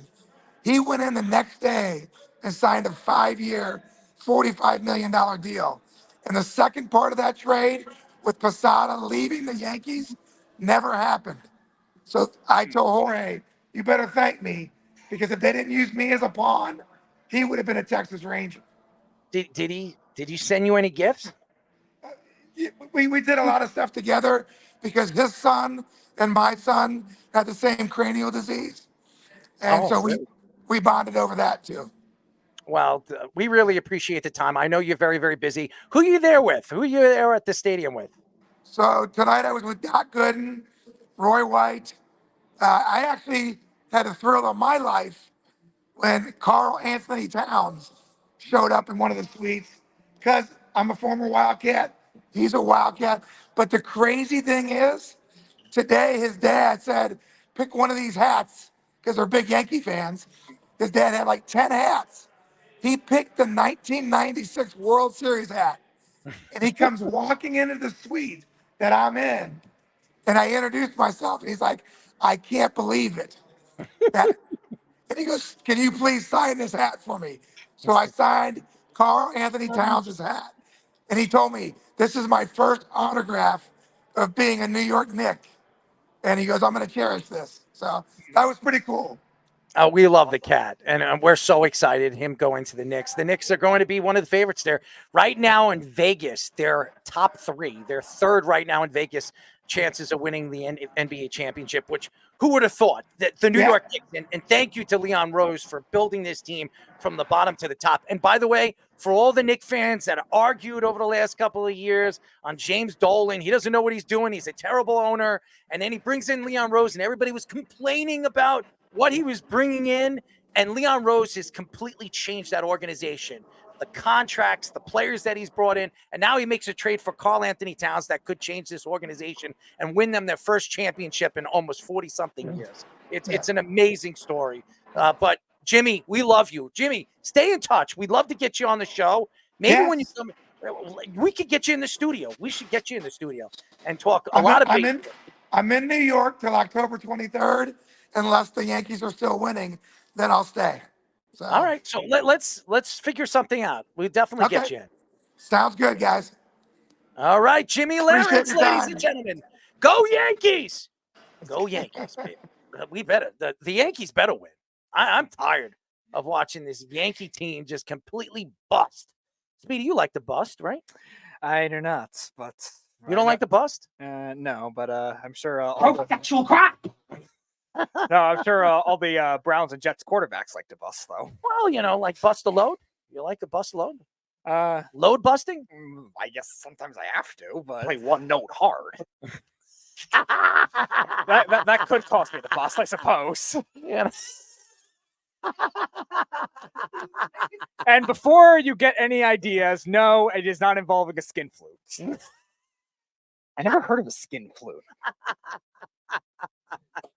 S5: He went in the next day and signed a 5-year, $45 million deal. And the second part of that trade, with Posada leaving the Yankees, never happened. So I told Jorge, you better thank me, because if they didn't use me as a pawn, he would have been a Texas Ranger.
S1: Did he send you any gifts?
S5: We did a lot of stuff together because his son and my son had the same cranial disease. And so we bonded over that too.
S1: Well, we really appreciate the time. I know you're very, very busy. Who are you there with? Who are you there at the stadium with?
S5: So tonight I was with Doc Gooden, Roy White. I actually had the thrill of my life when Carl Anthony Towns showed up in one of the suites, because I'm a former Wildcat. He's a Wildcat. But the crazy thing is, today his dad said, pick one of these hats, because they're big Yankee fans. His dad had like 10 hats. He picked the 1996 World Series hat. And he comes walking into the suite that I'm in. And I introduced myself. And he's like, I can't believe it. And he goes, can you please sign this hat for me? So I signed Carl Anthony Towns' hat. And he told me, this is my first autograph of being a New York Knick. And he goes, I'm going to cherish this. So that was pretty cool.
S1: We love the cat, and we're so excited him going to the Knicks. The Knicks are going to be one of the favorites there. Right now in Vegas, they're top 3. They're third right now in Vegas, chances of winning the NBA championship, which who would have thought that the New York Knicks, and thank you to Leon Rose for building this team from the bottom to the top. And by the way, for all the Knicks fans that argued over the last couple of years on James Dolan, he doesn't know what he's doing. He's a terrible owner. And then he brings in Leon Rose, and everybody was complaining about what he was bringing in, and Leon Rose has completely changed that organization. The contracts, the players that he's brought in, and now he makes a trade for Carl Anthony Towns that could change this organization and win them their first championship in almost 40-something years. It's an amazing story. But Jimmy, we love you. Jimmy, stay in touch. We'd love to get you on the show. Maybe when you come, we could get you in the studio. We should get you in the studio and talk a lot of baseball.
S5: I'm in New York till October 23rd. unless the Yankees are still winning, then I'll stay. So,
S1: All right. So let's figure something out. We'll definitely get
S5: okay.
S1: you in.
S5: Sounds good, guys.
S1: All right, Jimmy
S5: Appreciate
S1: Lawrence,
S5: your
S1: ladies
S5: time.
S1: and gentlemen. Go Yankees! Go Yankees, baby. We better the Yankees better win. I'm tired of watching this Yankee team just completely bust. Speedy, you like the bust, right?
S2: I do not, but
S1: You don't like the bust?
S2: no, but I'm sure
S3: Actual crap.
S2: no, I'm sure all the Browns and Jets quarterbacks like to bust though.
S1: Well, like bust a load. You like the bust load?
S2: Uh,
S1: Load busting?
S2: I guess sometimes I have to, but
S1: Play one note hard.
S2: that could cost me the bust, I suppose.
S1: Yeah.
S2: And before you get any ideas, no, it is not involving a skin flute. I never heard of a skin flute.